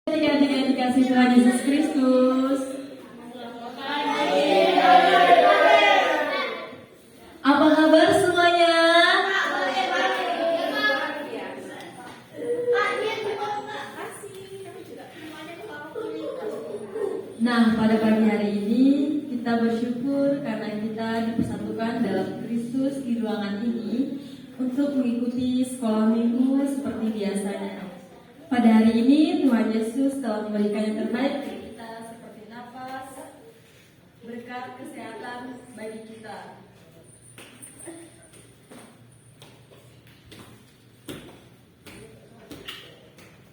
Adik-adik yang dikasih Tuhan Yesus Kristus, apa kabar semuanya? Nah, pada pagi hari ini kita bersyukur karena kita dipersatukan dalam Kristus di ruangan ini untuk mengikuti sekolah minggu seperti biasanya. Pada hari ini Tuhan Yesus telah memberikan yang terbaik bagi kita seperti nafas, berkat kesehatan bagi kita.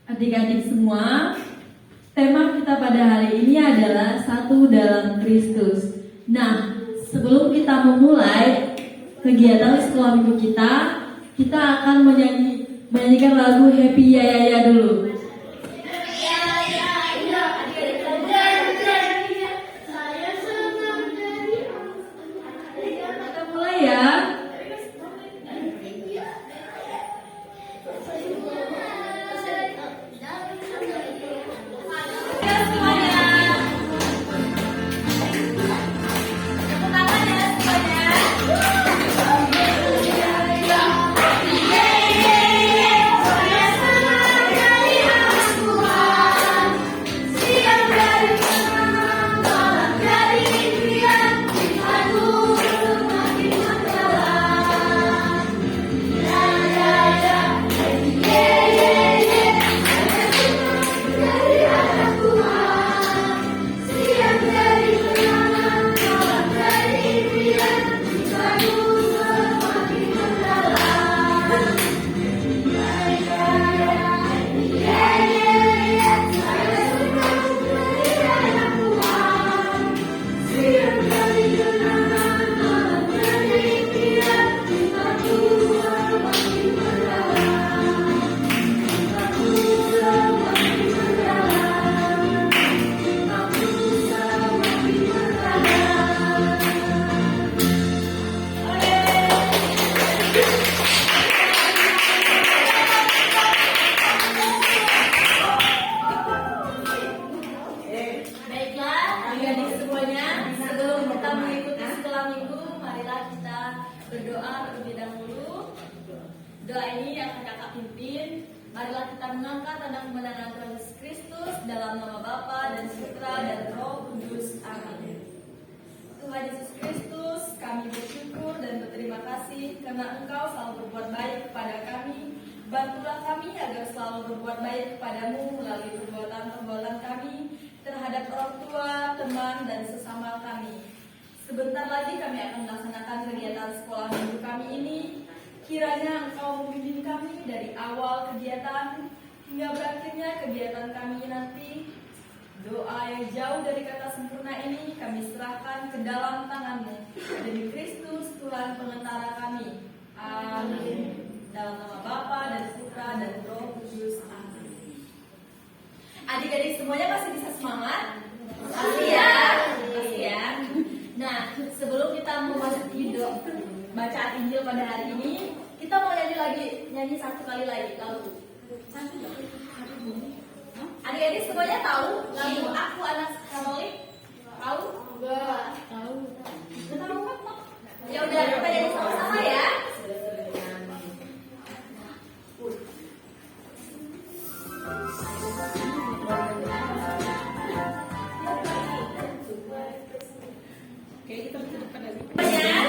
Adik-adik semua, tema kita pada hari ini adalah satu dalam Kristus. Nah, sebelum kita memulai kegiatan sekolah minggu kita akan menyanyikan lagu Happy Ya Ya Ya dulu. Kita mulai ya. Berdoa terlebih dahulu. Doa ini yang akan kakak pimpin. Marilah kita mengangkat tanda kebenaran Tuhan Yesus Kristus dalam nama Bapa dan Putra dan Roh Kudus. Amin. Tuhan Yesus Kristus, kami bersyukur dan berterima kasih karena Engkau selalu berbuat baik kepada kami. Bantulah kami agar selalu berbuat baik kepadamu melalui perbuatan-perbuatan kami terhadap orang tua, teman, dan sesama kami. Sebentar lagi kami akan melaksanakan kegiatan sekolah minggu kami ini. Kiranya Engkau membimbing kami dari awal kegiatan hingga berakhirnya kegiatan kami nanti. Doa yang jauh dari kata sempurna ini kami serahkan ke dalam tangan-Mu. Demi Kristus Tuhan pengantara kami. Amin. Dalam nama Bapa dan Putra dan Roh Kudus. Amin. Adik-adik semuanya masih bisa semangat? Masih ya? Masih ya? Nah, sebelum kita memasuki bacaan Injil pada hari ini, kita mau nyanyi satu kali lagi lagu. Adik-adik semuanya tahu lagu Aku Anak Katolik? Tahu? Enggak. Tahu. Enggak tahu kan? Ya udah, kita nyanyi sama-sama ya. Oke, kita bisa depan lagi. Terima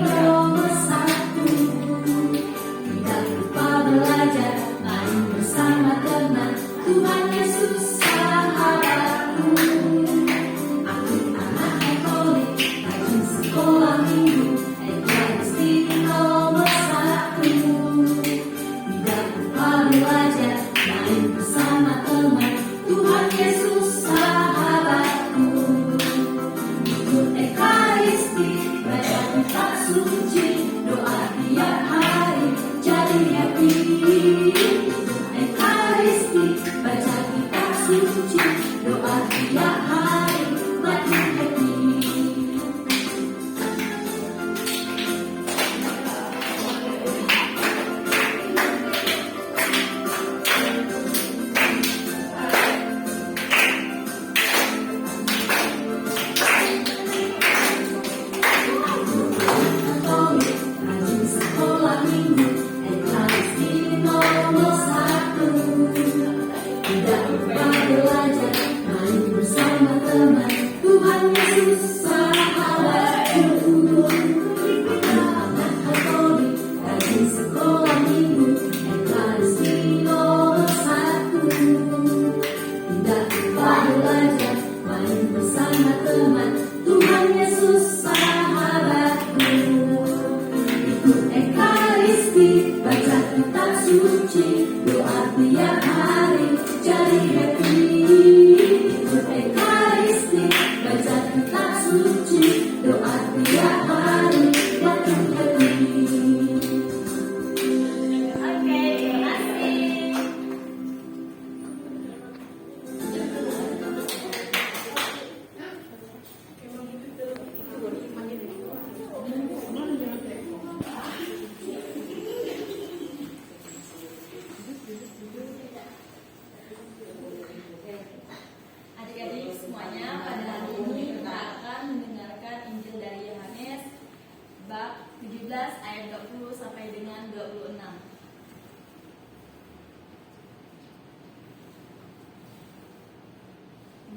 kasih.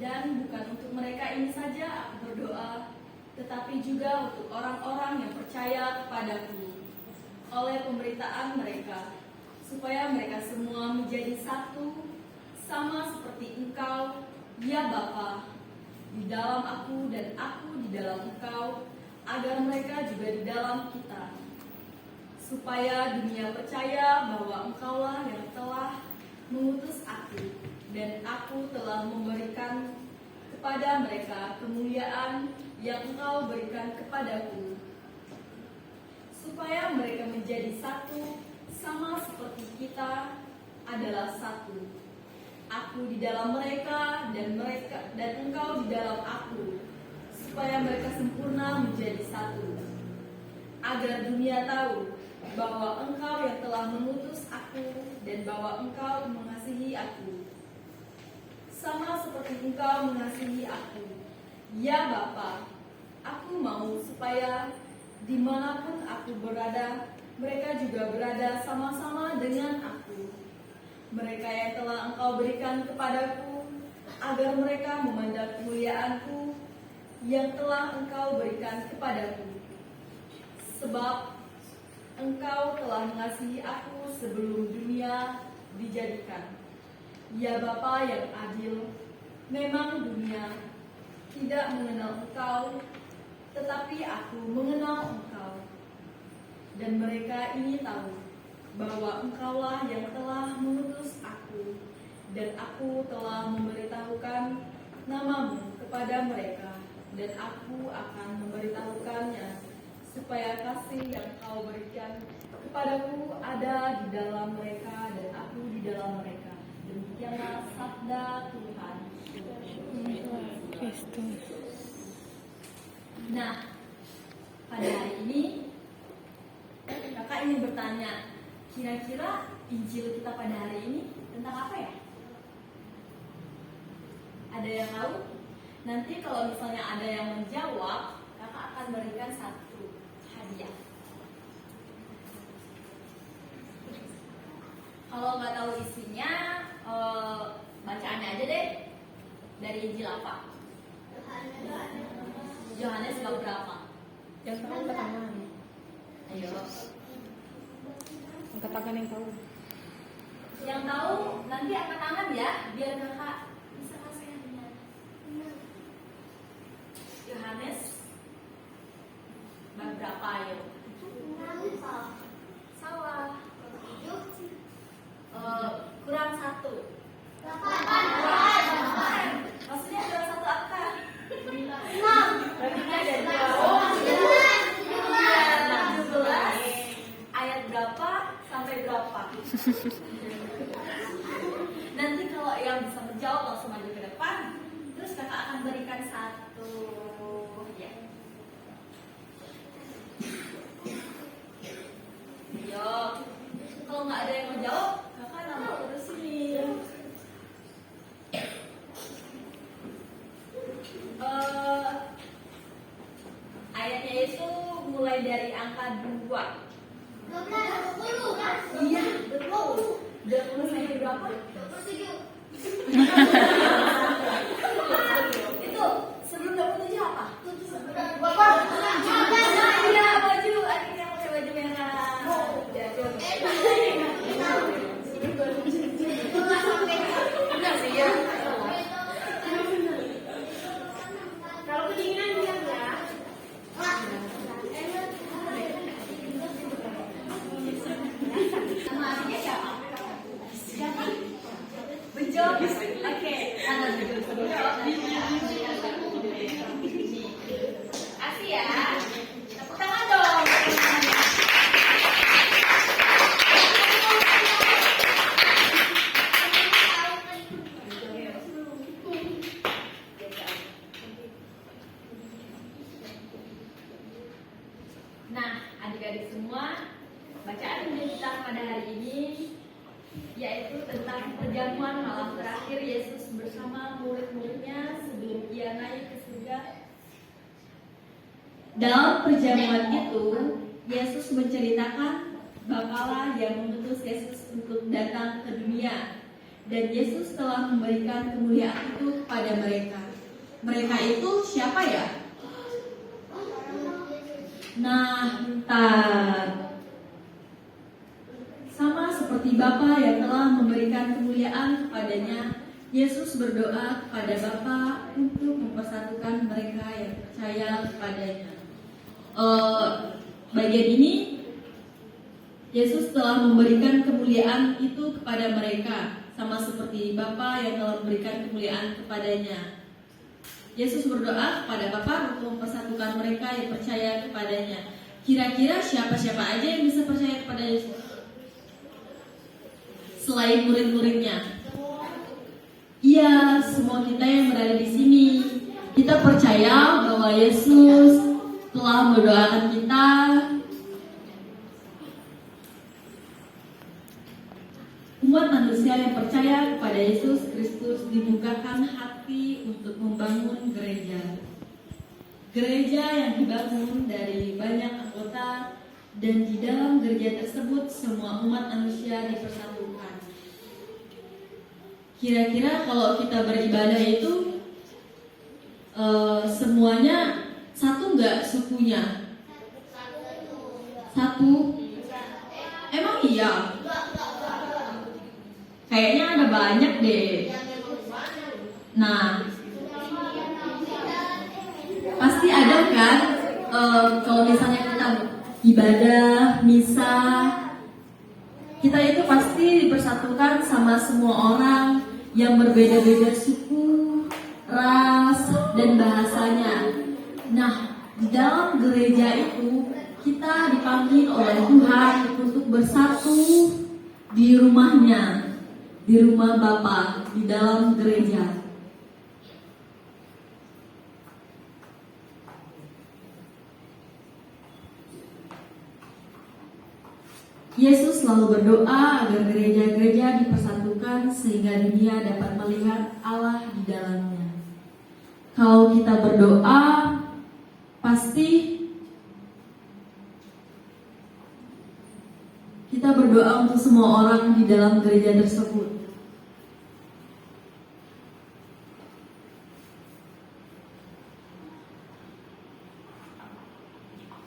Dan bukan untuk mereka ini saja aku berdoa, tetapi juga untuk orang-orang yang percaya kepadaku oleh pemberitaan mereka, supaya mereka semua menjadi satu, sama seperti Engkau, ya Bapa, di dalam aku dan aku di dalam Engkau, agar mereka juga di dalam kita, supaya dunia percaya bahwa Engkaulah yang telah mengutus aku, dan aku telah memberikan kepada mereka kemuliaan yang Engkau berikan kepadaku, supaya mereka menjadi satu, sama seperti kita adalah satu. Aku di dalam mereka dan Engkau di dalam aku, supaya mereka sempurna menjadi satu. Agar dunia tahu bahwa Engkau yang telah mengutus aku dan bahwa Engkau mengasihi aku, sama seperti Engkau mengasihi aku. Ya Bapa, aku mau supaya dimanapun aku berada, mereka juga berada sama-sama dengan aku. Mereka yang telah Engkau berikan kepadaku, agar mereka memandang kemuliaanku yang telah Engkau berikan kepadaku. Sebab Engkau telah mengasihi aku sebelum dunia dijadikan. Ya Bapa yang adil, memang dunia tidak mengenal Engkau, tetapi aku mengenal Engkau. Dan mereka ini tahu bahwa Engkaulah yang telah mengutus aku, dan aku telah memberitahukan namamu kepada mereka, dan aku akan memberitahukannya, supaya kasih yang Kau berikan kepadaku ada di dalam mereka, dan aku di dalam mereka. Demikianlah sabda Tuhan. Nah, pada hari ini kakak ingin bertanya, kira-kira Injil kita pada hari ini tentang apa ya? Ada yang tahu? Nanti kalau misalnya ada yang menjawab, kakak akan berikan satu hadiah. Kalau nggak tahu isinya, bacaannya aja deh. Dari Injil apa? Yohanes bab berapa? Yang tahu angkat tangan. Ayo. Angkat tangan yang tahu. Yang tahu nanti angkat tangan ya, biar kakak bisa kasih hadiah. Yohanes bab berapa ayo? Salah. Kurang satu. Maksudnya kurang satu angka. Berarti ada dua. Oh, 17. Ayat berapa sampai berapa? Nanti kalau yang bisa menjawab langsung maju ke depan. Terus kakak akan berikan satu. Ya. Yo. Kalau nggak ada yang menjawab, kakak nama terus ini. Ayatnya itu mulai dari angka 2. Iya, betul. 20 sampai berapa? 27. Itu sebelum 27 apa? Iya, baju. Akhirnya pakai baju merah. Ya, benar sih ya. Kalau kedinginan bilang ya. Nama adiknya siapa? Siapa? Bejo. Oke. Kasih ya. Tepuk tangan dong. Nah, adik-adik semua, bacaan Injil kita pada hari ini yaitu tentang perjamuan malam terakhir Yesus bersama murid-muridnya sebelum ia naik ke surga. Dalam perjamuan itu, Yesus menceritakan Bapalah yang mengutus Yesus untuk datang ke dunia, dan Yesus telah memberikan kemuliaan itu kepada mereka. Mereka itu siapa ya? Nah, sama seperti Bapa yang telah memberikan kemuliaan kepadanya, Yesus berdoa kepada Bapa untuk mempersatukan mereka yang percaya kepadanya. Bagian ini, Yesus telah memberikan kemuliaan itu kepada mereka, sama seperti Bapa yang telah memberikan kemuliaan kepadanya. Yesus berdoa kepada Bapa untuk mempersatukan mereka yang percaya kepadanya. Kira-kira siapa-siapa aja yang bisa percaya kepada Yesus? Selain murid-muridnya. Iya, semua kita yang berada di sini. Kita percaya bahwa Yesus telah mendoakan kita. Umat manusia yang percaya kepada Yesus Kristus dibukakan hati untuk membangun gereja. Gereja yang dibangun dari banyak anggota, dan di dalam gereja tersebut semua umat manusia dipersatukan. Kira-kira kalau kita beribadah itu semuanya satu nggak sukunya? Satu? Emang iya? Kayaknya ada banyak deh. Nah, pasti ada kan? Kalau misalnya kita ibadah, misa, kita itu pasti dipersatukan sama semua orang yang berbeda-beda suku, ras, dan bahasanya. Nah, di dalam gereja itu kita dipanggil oleh Tuhan untuk bersatu di rumahnya, di rumah Bapa, di dalam gereja. Yesus selalu berdoa agar gereja-gereja dipersatukan sehingga dunia dapat melihat Allah di dalamnya. Kalau kita berdoa, pasti kita berdoa untuk semua orang di dalam gereja tersebut.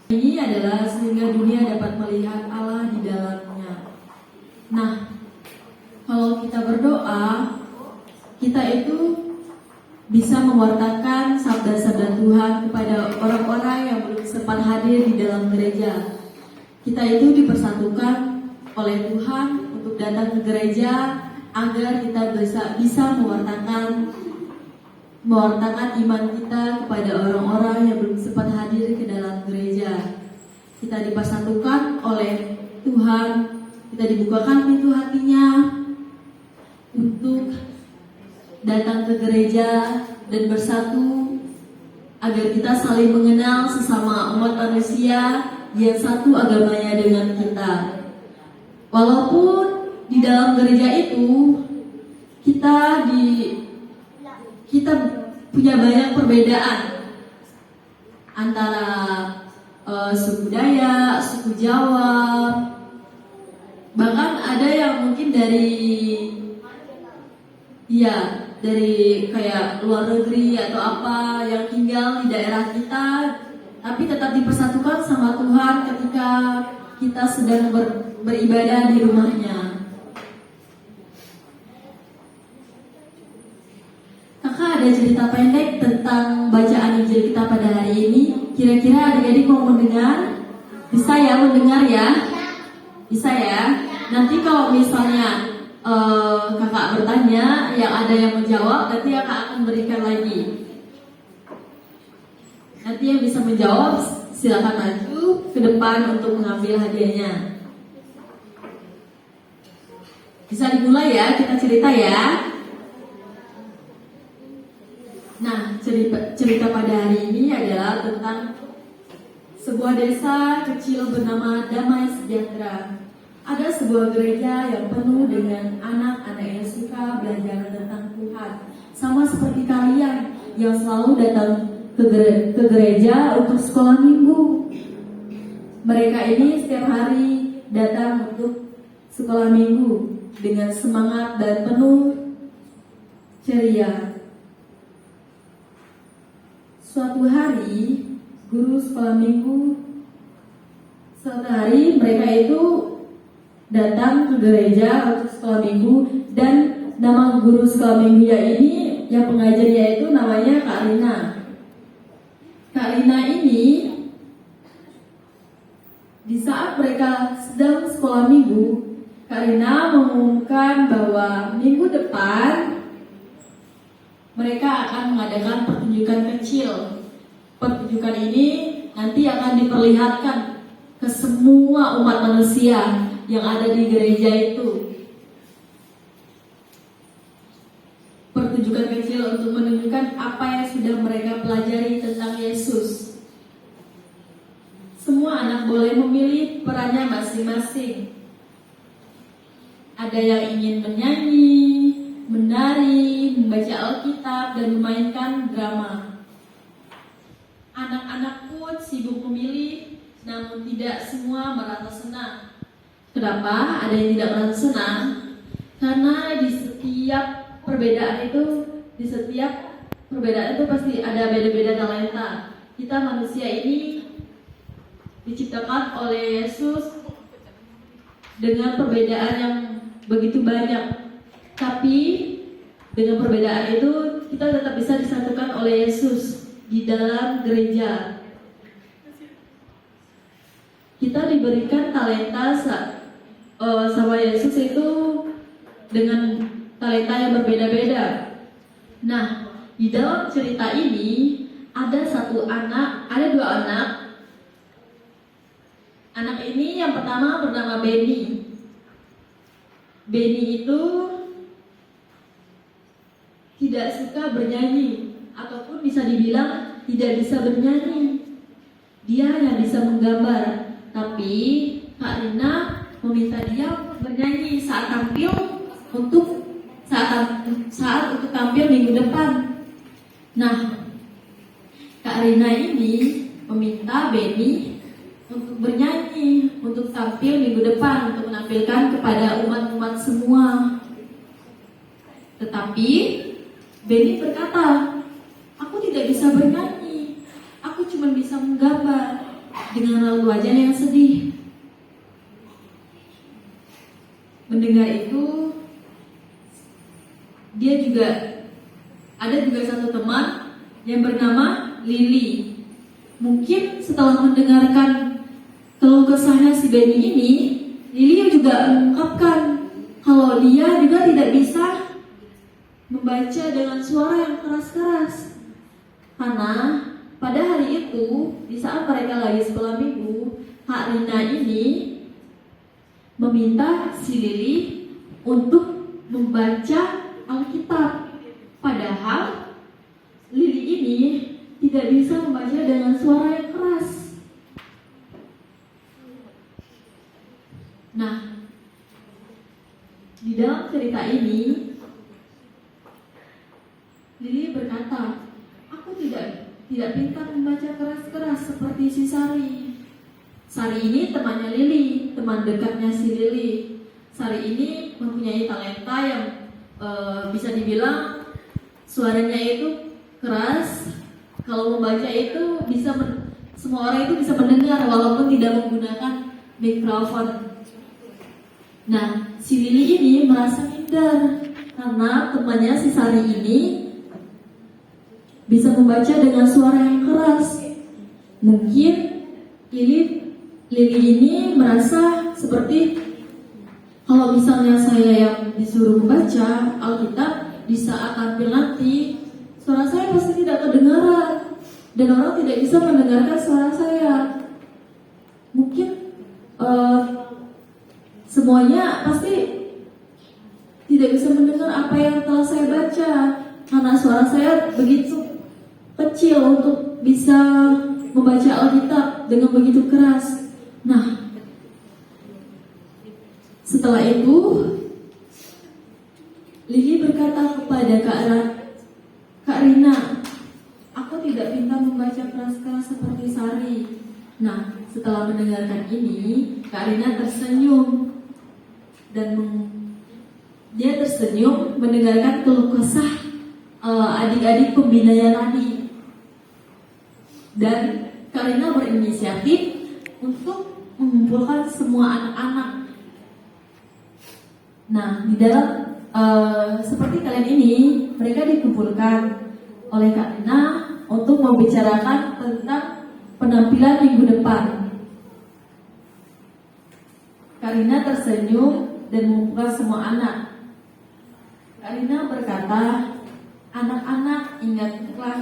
Ini adalah sehingga dunia dapat melihat Allah di dalamnya. Nah, kalau kita berdoa, kita itu bisa mewartakan sabda-sabda Tuhan kepada orang-orang yang belum sempat hadir di dalam gereja. Kita itu dipersatukan oleh Tuhan untuk datang ke gereja agar kita bisa mewartakan iman kita kepada orang-orang yang belum sempat hadir ke dalam gereja. Kita dipersatukan oleh Tuhan, kita dibukakan pintu hatinya untuk datang ke gereja dan bersatu agar kita saling mengenal sesama umat manusia yang satu agamanya dengan kita. Walaupun di dalam gereja itu kita punya banyak perbedaan antara suku Dayak, suku Jawa, bahkan ada yang mungkin dari kayak luar negeri atau apa yang tinggal di daerah kita, tapi tetap dipersatukan sama Tuhan ketika kita sedang beribadah di rumahnya. Kakak ada cerita pendek tentang bacaan Injil kita pada hari ini. Kira-kira adik-adik mau mendengar? Bisa ya mendengar ya? Bisa ya? Nanti kalau misalnya kakak bertanya, yang ada yang menjawab, nanti kakak akan berikan lagi. Nanti yang bisa menjawab silakan maju ke depan untuk mengambil hadiahnya. Bisa dimulai ya, kita cerita ya. Nah, cerita pada hari ini adalah tentang sebuah desa kecil bernama Damai Sejahtera. Ada sebuah gereja yang penuh dengan anak-anak yang suka belajar tentang Tuhan. Sama seperti kalian yang selalu datang ke gereja untuk sekolah minggu. Mereka ini setiap hari datang untuk sekolah minggu dengan semangat dan penuh ceria. Suatu hari, guru sekolah minggu, mereka itu datang ke gereja untuk sekolah minggu, dan nama guru sekolah minggunya ini, yang pengajarnya itu namanya Kak Rina. Kak Rina ini, di saat mereka sedang sekolah minggu, Kak Rina mengumumkan bahwa minggu depan mereka akan mengadakan pertunjukan kecil. Pertunjukan ini nanti akan diperlihatkan ke semua umat manusia yang ada di gereja itu. Pertunjukan kecil untuk menunjukkan apa yang sudah mereka pelajari tentang Yesus. Semua anak boleh memilih perannya masing-masing. Ada yang ingin menyanyi, menari, membaca Alkitab, dan memainkan drama. Anak-anak pun sibuk memilih, namun tidak semua merasa senang. Kenapa ada yang tidak merasa senang? Karena di setiap perbedaan itu pasti ada beda-beda talenta. Kita manusia ini diciptakan oleh Yesus dengan perbedaan yang begitu banyak. Tapi dengan perbedaan itu kita tetap bisa disatukan oleh Yesus di dalam gereja. Kita diberikan talenta sama Yesus itu dengan talenta yang berbeda-beda. Nah, di dalam cerita ini ada dua anak. Anak ini yang pertama bernama Benny. Benny itu tidak suka bernyanyi, ataupun bisa dibilang tidak bisa bernyanyi. Dia yang bisa menggambar, tapi Kak Rina meminta dia bernyanyi saat untuk tampil minggu depan. Nah, Kak Rina ini meminta Benny untuk bernyanyi, untuk tampil minggu depan, untuk menampilkan kepada umat-umat semua. Tetapi Benny berkata, "Aku tidak bisa bernyanyi, aku cuma bisa menggambar," dengan raut wajahnya yang sedih. Mendengar itu, ada juga satu teman yang bernama Lily. Mungkin setelah mendengarkan keluh kesahnya si Benny ini, Lily juga mengungkapkan kalau dia juga tidak bisa membaca dengan suara yang keras-keras. Karena pada hari itu, di saat mereka lagi sekolah minggu, Kak Rina ini meminta si Lily untuk membaca Alkitab. Padahal Lily ini tidak bisa membaca dengan suara yang keras. Nah, di dalam cerita ini Lily berkata, "Aku tidak pintar membaca keras-keras seperti si Sari." Sari ini temannya Lily, teman dekatnya si Lily. Sari ini mempunyai talenta yang bisa dibilang suaranya itu keras. Kalau membaca itu semua orang itu bisa mendengar walaupun tidak menggunakan mikrofon. Nah, si Lily ini merasa minder karena temannya si Sari ini bisa membaca dengan suara yang keras. Mungkin Lily ini merasa seperti, kalau misalnya saya yang disuruh membaca Alkitab di saat tampil nanti, suara saya pasti tidak kedengaran dan orang tidak bisa mendengarkan suara saya. Mungkin semuanya pasti tidak bisa mendengar apa yang telah saya baca karena suara saya begitu kecil untuk bisa membaca Alkitab dengan begitu keras. Nah, setelah itu Lily berkata kepada Kak Rina, "Aku tidak pintar membaca keras-keras seperti Sari." Nah, setelah mendengarkan ini, Kak Rina tersenyum dan Dia tersenyum mendengarkan keluh kesah adik-adik pembinanya tadi. Dan Karina berinisiatif untuk mengumpulkan semua anak-anak. Nah, di dalam seperti kalian ini, mereka dikumpulkan oleh Karina untuk membicarakan tentang penampilan minggu depan. Karina tersenyum dan mengumpulkan semua anak. Karina berkata, anak-anak, ingatlah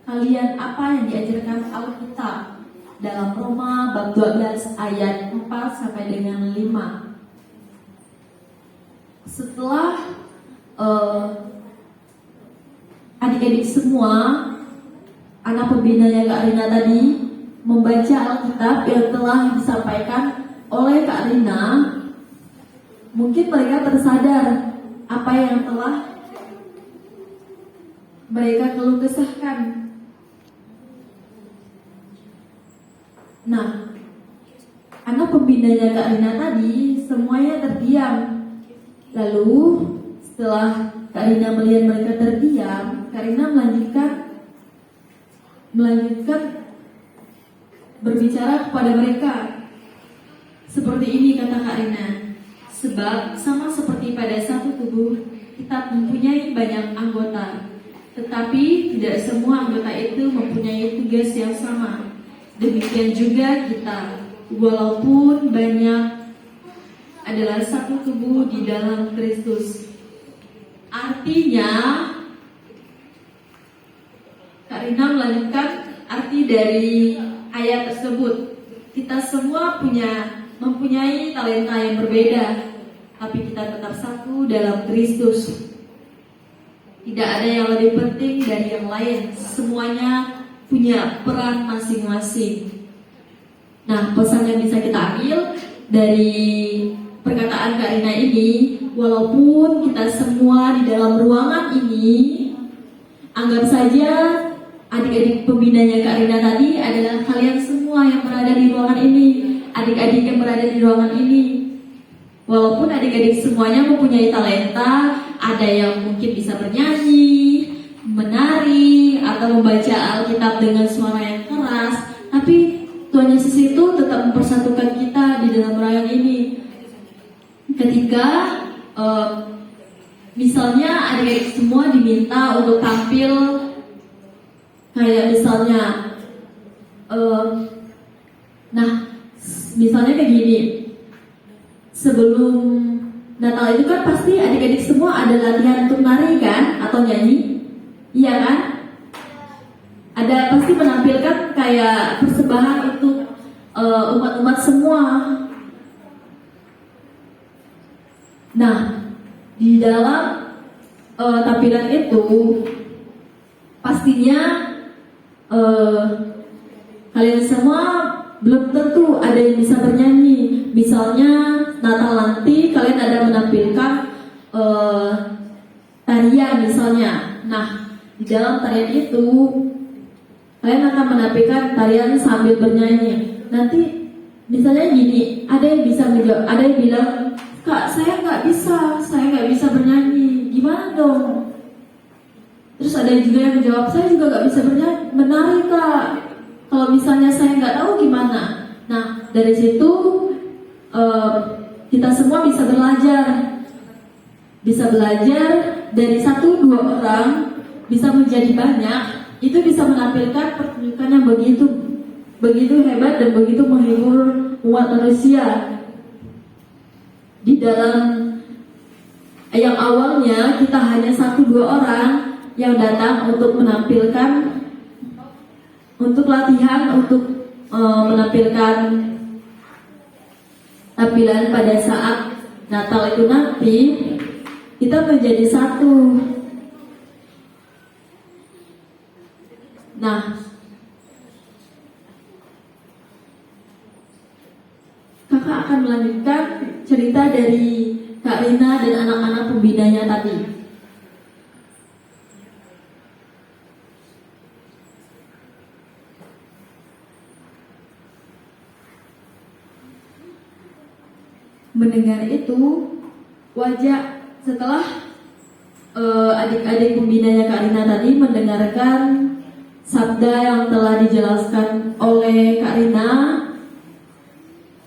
kalian apa yang diajarkan Alkitab dalam Roma bab 12 ayat 4 sampai dengan 5. Setelah adik-adik semua, anak pembinanya Kak Rina tadi membaca Alkitab yang telah disampaikan oleh Kak Rina, mungkin mereka tersadar apa yang telah mereka keluh kesahkan. Nah, anak pembinanya Kak Rina tadi semuanya terdiam. Lalu setelah Kak Rina melihat mereka terdiam, Kak Rina melanjutkan berbicara kepada mereka. Seperti ini kata Kak Rina, sebab sama seperti pada satu tubuh kita mempunyai banyak anggota, tetapi tidak semua anggota itu mempunyai tugas yang sama. Demikian juga kita, walaupun banyak, adalah satu tubuh di dalam Kristus. Artinya, Kak Rina melanjutkan arti dari ayat tersebut. Kita semua mempunyai talenta yang berbeda, tapi kita tetap satu dalam Kristus. Tidak ada yang lebih penting dari yang lain. Semuanya punya peran masing-masing. Nah, pesan yang bisa kita ambil dari perkataan Kak Rina ini, walaupun kita semua di dalam ruangan ini, anggap saja adik-adik pembinanya Kak Rina tadi adalah kalian semua yang berada di ruangan ini, adik-adik yang berada di ruangan ini. Walaupun adik-adik semuanya mempunyai talenta, ada yang mungkin bisa bernyanyi, menari, atau membaca Alkitab dengan suara yang keras, tapi Tuhan Yesus itu tetap mempersatukan kita di dalam ruangan ini. Ketika misalnya adik-adik semua diminta untuk tampil, kayak misalnya misalnya kayak gini, sebelum Natal itu kan pasti adik-adik semua ada latihan untuk nari kan, atau nyanyi, iya kan? Ada pasti menampilkan kayak persembahan untuk umat-umat semua. Nah, di dalam tampilan itu pastinya kalian semua belum tentu ada yang bisa bernyanyi. Misalnya Natal nanti kalian ada menampilkan tarian misalnya. Nah, di dalam tarian itu kalian akan menampilkan tarian sambil bernyanyi. Nanti misalnya gini, ada yang bisa menjawab, ada yang bilang, Kak, saya nggak bisa bernyanyi, gimana dong? Terus ada juga yang menjawab, saya juga nggak bisa menari Kak. Kalau misalnya saya nggak tahu gimana? Nah, dari situ kita semua bisa belajar dari 1-2 orang bisa menjadi banyak. Itu bisa menampilkan pertunjukan yang begitu hebat dan begitu menghibur umat manusia. Di dalam yang awalnya kita hanya 1-2 orang yang datang untuk menampilkan, untuk latihan, untuk menampilkan tampilan pada saat Natal itu nanti, kita menjadi satu. Nah, kakak akan melanjutkan cerita dari Kak Rina dan anak-anak pembinanya tadi. Mendengar itu, wajah setelah adik-adik pembinanya Kak Rina tadi mendengarkan sabda yang telah dijelaskan oleh Kak Rina,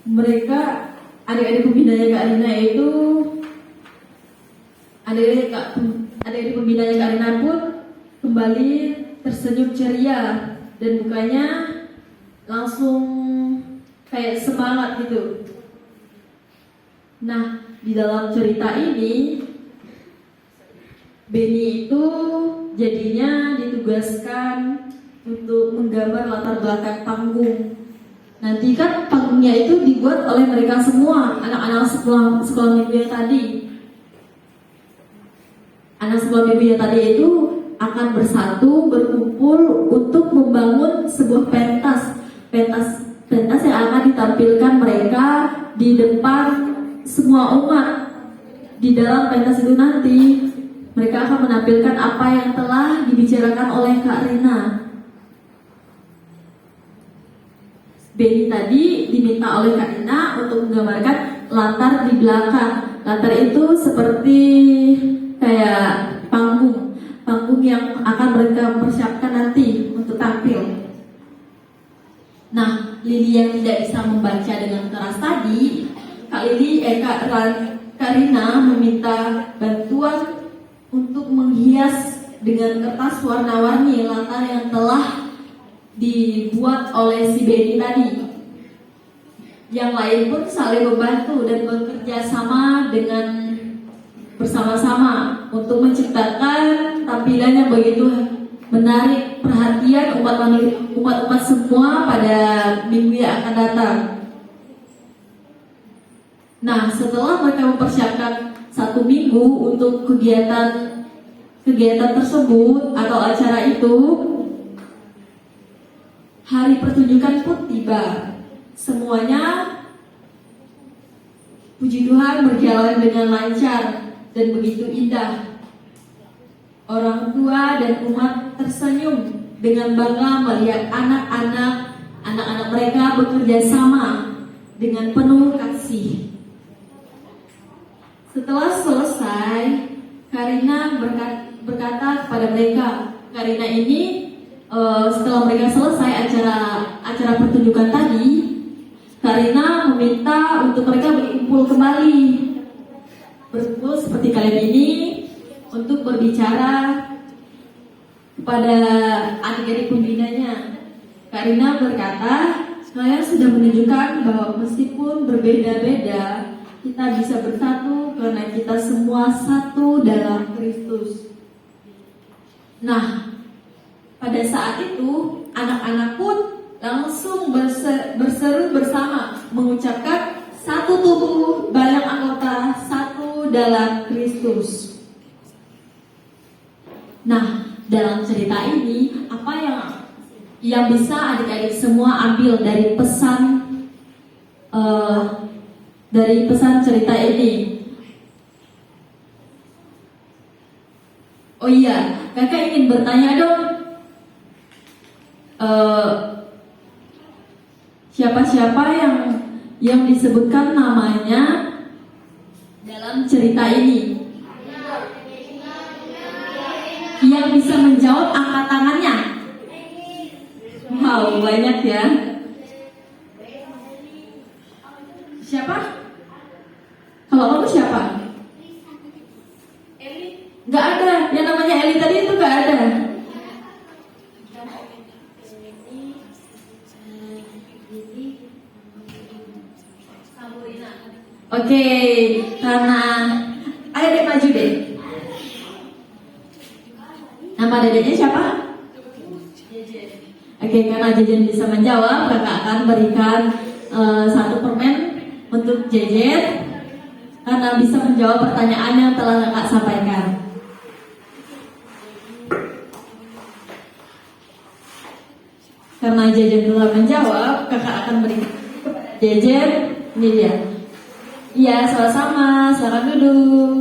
mereka adik-adik pembinanya Kak Rina itu adik-adik pembinanya Kak Rina pun kembali tersenyum ceria dan mukanya langsung kayak semangat gitu. Nah, di dalam cerita ini Benny itu jadinya ditugaskan untuk menggambar latar belakang panggung. Nanti kan panggungnya itu dibuat oleh mereka semua, anak-anak sekolah minggu yang tadi. Anak sekolah minggu yang tadi itu akan bersatu, berkumpul untuk membangun sebuah pentas yang akan ditampilkan mereka di depan semua umat. Di dalam pentas itu nanti mereka akan menampilkan apa yang telah dibicarakan oleh Kak Rina. Benny tadi diminta oleh Kak Rina untuk menggambarkan latar di belakang. Latar itu seperti kayak panggung yang akan mereka persiapkan nanti untuk tampil. Nah, Lili yang tidak bisa membaca dengan keras tadi, Kak Rina meminta bantuan untuk menghias dengan kertas warna-warni latar yang telah dibuat oleh si Benny tadi. Yang lain pun saling membantu dan bekerja sama dengan bersama-sama untuk menciptakan tampilan yang begitu menarik perhatian umat-umat semua pada minggu yang akan datang. Nah, setelah mereka mempersiapkan 1 minggu untuk kegiatan tersebut atau acara itu, hari pertunjukan pun tiba. Semuanya puji Tuhan berjalan dengan lancar dan begitu indah. Orang tua dan umat tersenyum dengan bangga melihat anak-anak mereka bekerja sama dengan penuh kasih. Setelah selesai, Karina berkata kepada mereka, Karina ini setelah mereka selesai acara pertunjukan tadi, Karina meminta untuk mereka berkumpul kembali, berkumpul seperti kalian ini untuk berbicara kepada adik-adik pembinanya. Karina berkata, saya sudah menunjukkan bahwa meskipun berbeda-beda, kita bisa bersatu karena kita semua satu dalam Kristus. Nah, pada saat itu anak-anak pun langsung berseru bersama mengucapkan satu tubuh, banyak anggota, satu dalam Kristus. Nah, dalam cerita ini apa yang bisa adik-adik semua ambil dari pesan cerita ini? Oh iya, kakak ingin bertanya dong, siapa-siapa yang disebutkan namanya dalam cerita ini? Yang bisa menjawab angkat tangannya. Wow, banyak ya. Siapa? Kalau kamu siapa? Eli. Gak ada. Yang namanya Eli tadi itu gak ada. Oke, karena ayo deh maju deh. Nama dedeknya siapa? Oke, karena Jejen bisa menjawab, kakak akan berikan 1 permen untuk Jejen karena bisa menjawab pertanyaan yang telah kakak sampaikan. Karena Jejen telah menjawab, kakak akan berikan Jejen. Ini dia. Iya, sama-sama. Silakan duduk.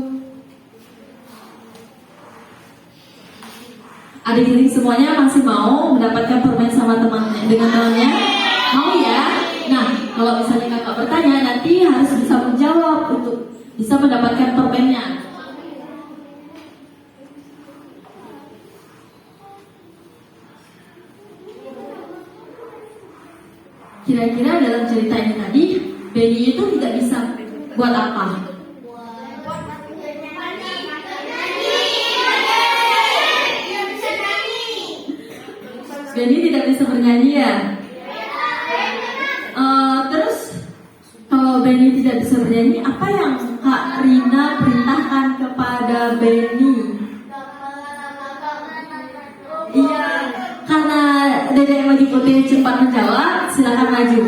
Adik-adik semuanya masih mau mendapatkan permen sama dengan temannya? Mau ya? Nah, kalau misalnya kakak bertanya, nanti harus bisa menjawab untuk bisa mendapatkan permennya. Kira-kira dalam cerita ini tadi, Benny itu tidak bisa buat apa? Benny tidak bisa bernyanyi ya? Terus kalau Benny tidak bisa bernyanyi, apa yang Kak Rina perintahkan kepada Benny? Iya, karena Dede yang lagi putih cepat menjawab, silakan maju.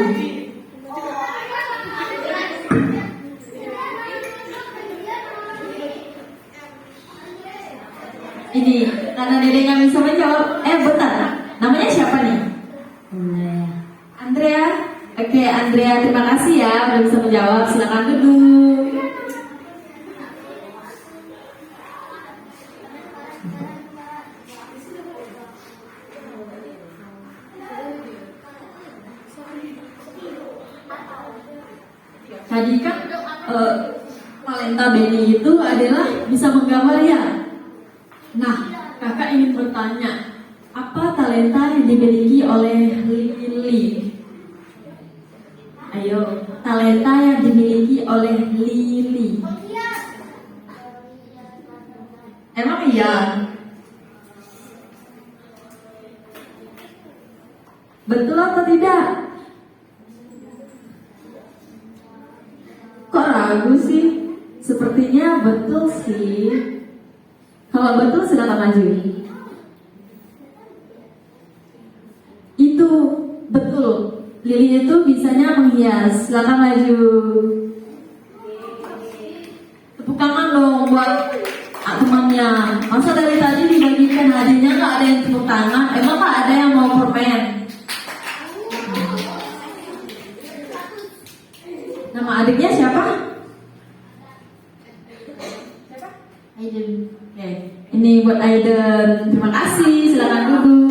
Ini, karena Dede nggak bisa menjawab, bentar, namanya siapa nih? Andrea. Oke, Andrea, terima kasih ya udah bisa menjawab. Silakan duduk. Tadi kan talenta Benny itu adalah bisa menggambar ya. Nah, kakak ingin bertanya, apa talenta yang dimiliki oleh Lily? Ayo, talenta yang dimiliki oleh Lily. Emang iya? Betul atau tidak? Kok ragu sih? Sepertinya betul sih. Kalau betul silakan maju. Itu betul. Lily itu bisanya menghias. Silakan maju. Tepuk tangan dong buat temannya. Masa dari tadi dibagikan hadiahnya nggak ada yang tepuk tangan? Emang nggak ada yang mau permen? Nama adiknya siapa? Aiden. Oke. Ini buat Aiden. Terima kasih. Silakan duduk.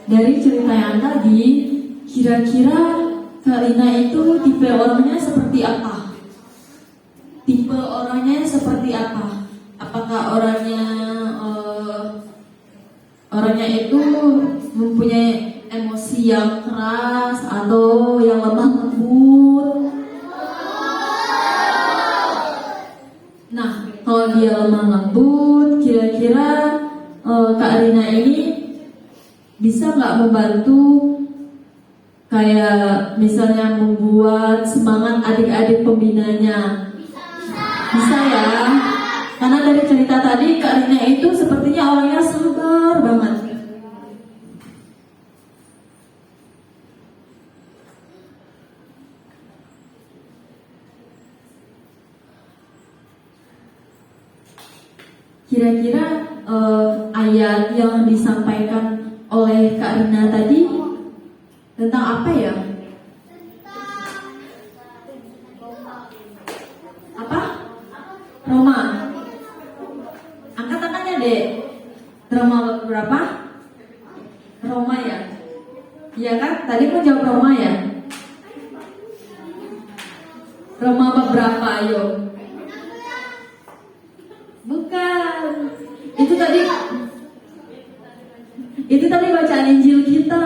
Dari cerita yang tadi, kira-kira Kak Rina itu tipe orangnya seperti apa? Tipe orangnya seperti apa? Apakah orangnya itu mempunyai emosi yang keras atau yang lemah lembut? Nah, kalau dia lemah lembut, kira-kira Kak Rina ini bisa nggak membantu, kayak misalnya membuat semangat adik-adik pembinanya? Bisa ya, karena dari cerita tadi Kak Rina itu sepertinya orangnya sabar banget. Kira-kira ayat yang disampaikan oleh Kak Rina tadi tentang apa ya? Apa? Roma. Angkat tangannya dek. Roma berapa? Roma ya? Iya kan? Tadi mau jawab Roma ya? Roma berapa? Ayo. Bukan. Itu tadi bacaan Injil kita.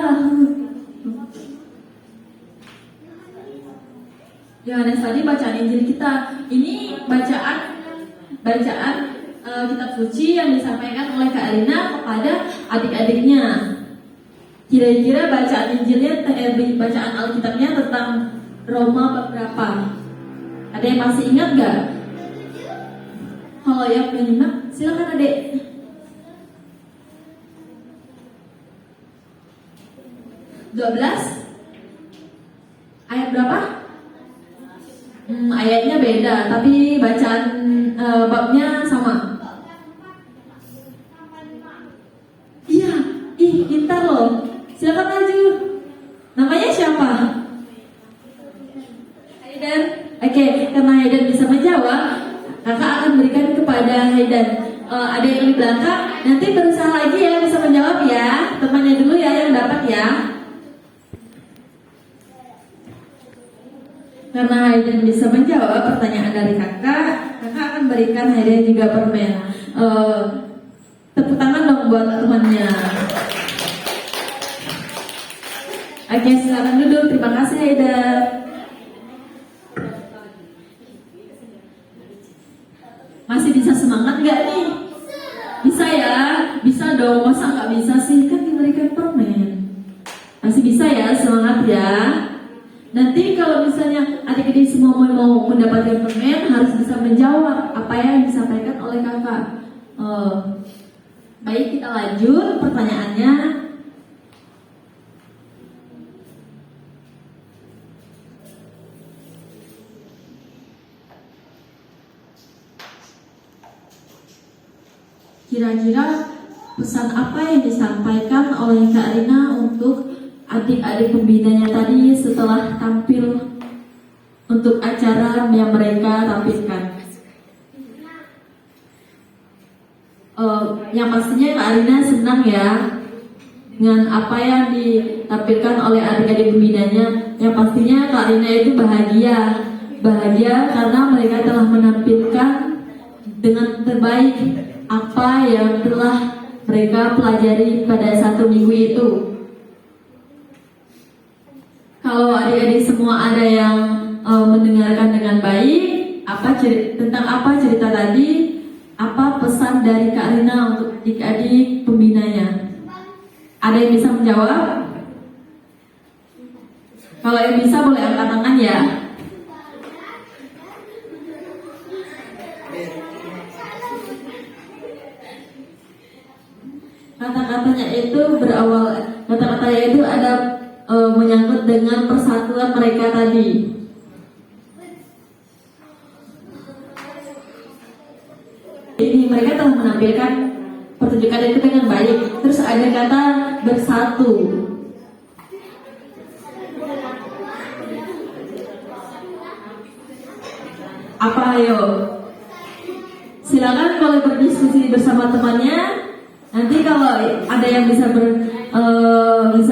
Yohanes tadi bacaan Injil kita. Ini bacaan kitab suci yang disampaikan oleh Kak Rina kepada adik-adiknya. Kira-kira bacaan Injilnya, bacaan Alkitabnya tentang Roma berapa? Ada yang masih ingat gak? Kalau yang menyimak, silakan adek. (12) Ayat berapa? Ayatnya beda, tapi bacaan babnya sama. Iya, pintar loh. Silakan maju. Namanya siapa? Hayden. Oke, karena Hayden bisa menjawab, kakak akan berikan kepada Hayden. Ada yang di belakang, nanti berusaha lagi ya bisa menjawab ya. Temannya dulu ya yang dapat ya. dan bisa menjawab pertanyaan dari kakak, kakak akan berikan hadiah juga permen. Tepuk tangan dong buat temannya. Oke, silakan duduk. Terima kasih, Aida. Masih bisa semangat nggak nih? Bisa ya? Bisa dong. Masa nggak bisa sih? Kan diberikan permen. Masih bisa ya? Semangat ya. Nanti kalau misalnya adik-adik semua mau mendapatkan permen, harus bisa menjawab apa yang disampaikan oleh kakak. Baik, kita lanjut pertanyaannya. Kira-kira pesan apa yang disampaikan oleh Kak Rina untuk adik-adik pembinanya tadi setelah tampil untuk acara yang mereka tampilkan? Yang pastinya Kak Rina senang ya dengan apa yang ditampilkan oleh adik-adik pembinanya. Yang pastinya Kak Rina itu bahagia karena mereka telah menampilkan dengan terbaik apa yang telah mereka pelajari pada 1 minggu itu. Kalau adik-adik semua ada yang mendengarkan dengan baik, tentang apa cerita tadi, apa pesan dari Kak Rina untuk adik-adik pembinanya? Ada yang bisa menjawab? Kalau yang bisa boleh angkat tangan ya. Kata-katanya itu ada menyangkut dengan persatuan mereka tadi. Ini mereka telah menampilkan pertunjukan itu dengan baik. Terus ada kata bersatu. Apa ayo? Silakan boleh berdiskusi bersama temannya. Nanti kalau ada yang bisa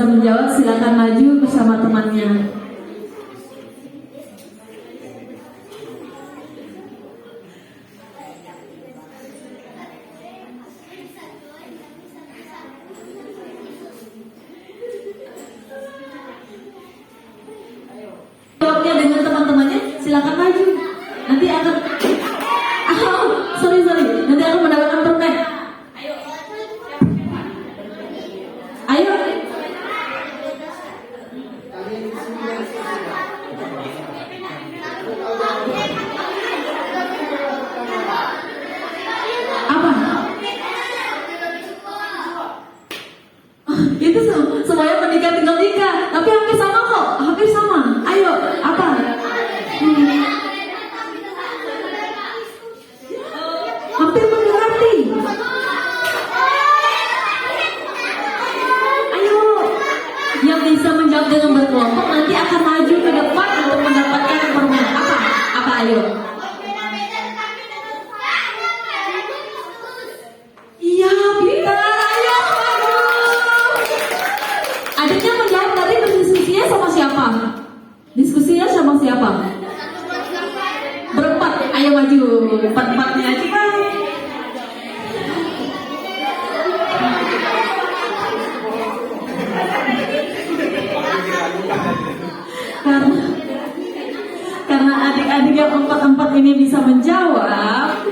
menjawab, silakan maju bersama temannya. Jawabnya dengan teman-temannya, silakan maju. Nanti akan sorry. Nanti akan mendapatkan permen. Ayo. Apa? Itu semuanya menikah tinggal nikah, tapi hampir sama kok, hampir sama. Ayo, apa? Hampir mendekati. Ayo, yang bisa menjawab dengan berkelompok nanti akan maju ke depan untuk mendapatkan permen. Apa? Ayo. Iya, pintar. Ayo. Adiknya menjawab tadi berdiskusinya sama siapa? Diskusinya sama siapa? Berempat. Ayo maju. Empat-empatnya aja kan. Karena adik-adik yang empat-empat ini bisa menjawab,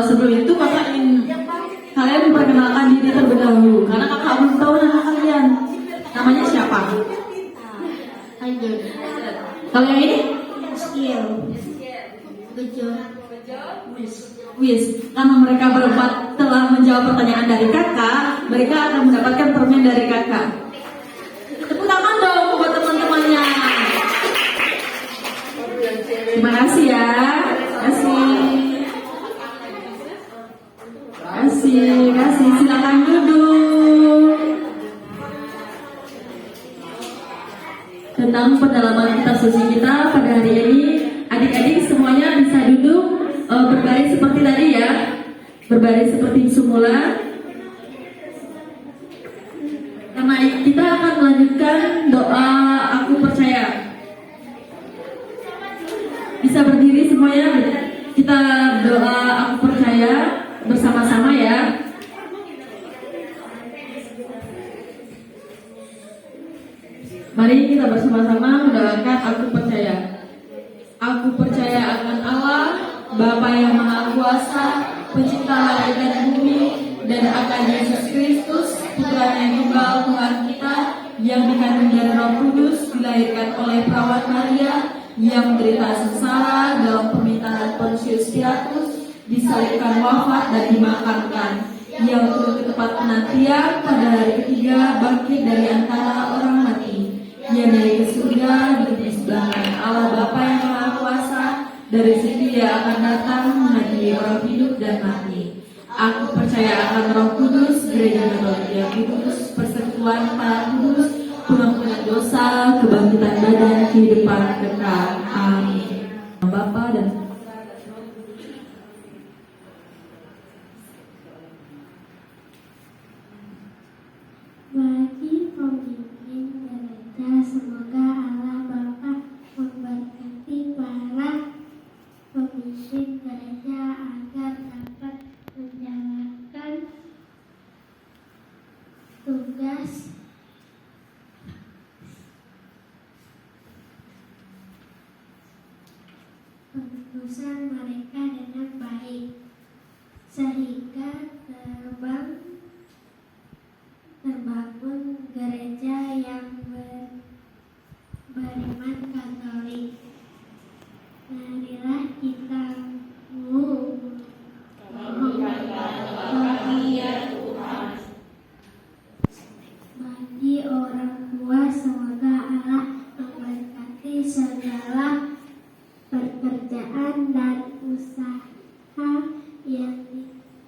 sebelum itu kakak ingin kalian memperkenalkan diri terlebih dahulu. Karena kakak belum tahu nama kalian. Namanya siapa? Ayo. Kalau yang ini? Skill. Bejo. Wis. Karena mereka berempat telah menjawab pertanyaan dari kakak, mereka akan mendapatkan permen dari kakak. Tepuk tangan dong buat teman-temannya. Terima kasih ya. Kasih. Silakan duduk. Tentang pendalaman kitab suci kita pada hari ini, adik-adik semuanya bisa duduk berbaris seperti tadi ya, berbaris seperti semula. Karena kita akan melanjutkan doa aku percaya. berdoa aku percaya bersama-sama ya. Mari kita bersama-sama mendoakan aku percaya. Aku percaya akan Allah, Bapa yang Maha Kuasa, Pencipta langit dan bumi, dan akan Yesus Kristus, Putra yang tunggal Tuhan kita, yang dikandung dari Roh Kudus, dilahirkan oleh perawan Maria, yang menderita sengsara dalam pemerintahan Pontius Pilatus, disalibkan, wafat dan dimakamkan, yang turun ke tempat penantian, pada hari ketiga bangkit dari antara orang mati, yang naik ke surga, duduk di sebelah kanan Allah Bapa yang Maha Kuasa. Dari situ Dia akan datang menghadiri orang hidup dan mati. Aku percaya akan Roh Kudus, gereja Katolik yang kudus, persekutuan para kudus, pengampunan dosa, kebangkitan badan, kehidupan kekal. Amin. Bapa dan bagi pemimpin gereja, semoga Allah Bapa memberkati para pemimpin gereja agar dapat menjalankan tugas pengurusan mereka dengan baik, sehingga terbangun gereja yang beriman Katolik. Marilah kita bagi orang tua, semoga Allah memberkati segala pekerjaan dan usaha yang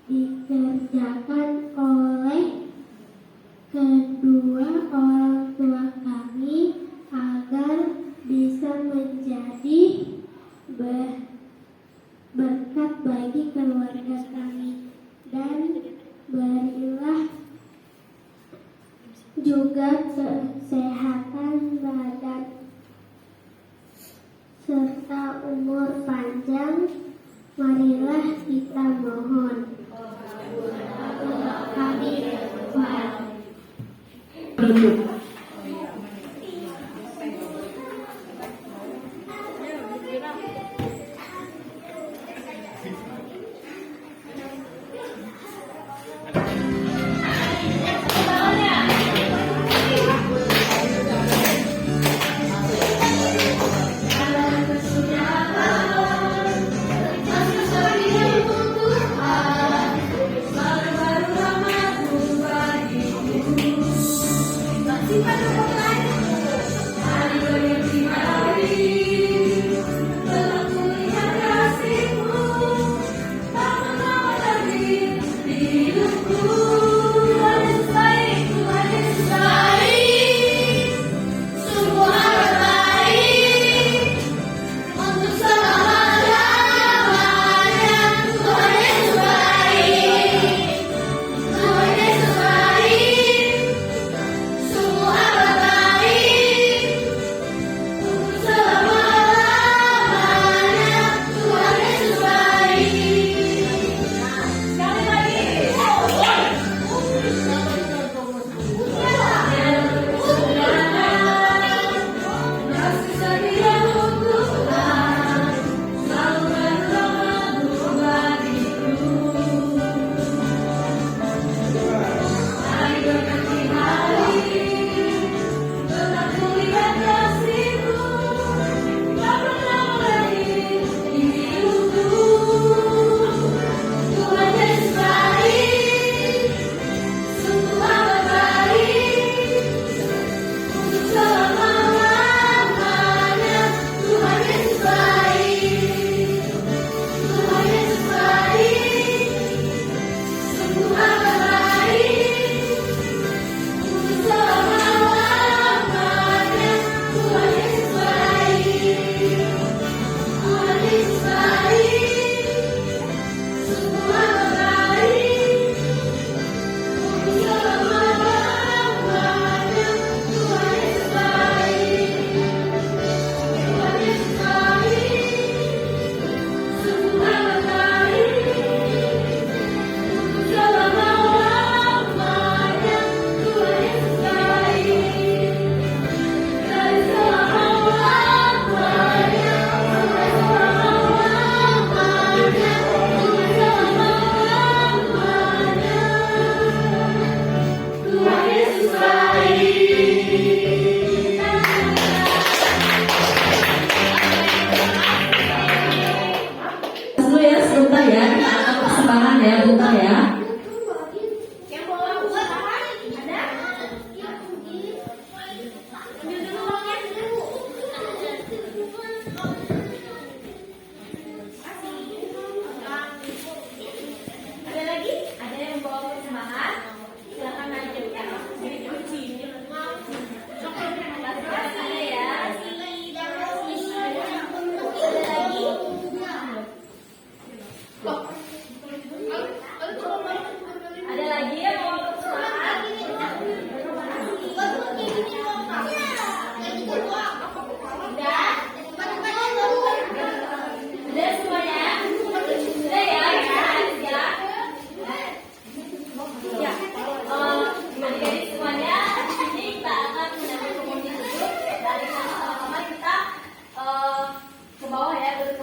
dikerjakan oleh kedua orang tua kami, agar bisa menjadi berkat bagi keluarga kami, dan berilah juga kesehatan badan serta umur panjang. Marilah kita mohon. Kami Tuhan. berduduk.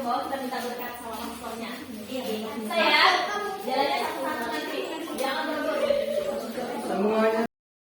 bawah kita minta berkat sama maskernya. Sayang, jalannya satu-satu nanti. Jangan berebut. Semuanya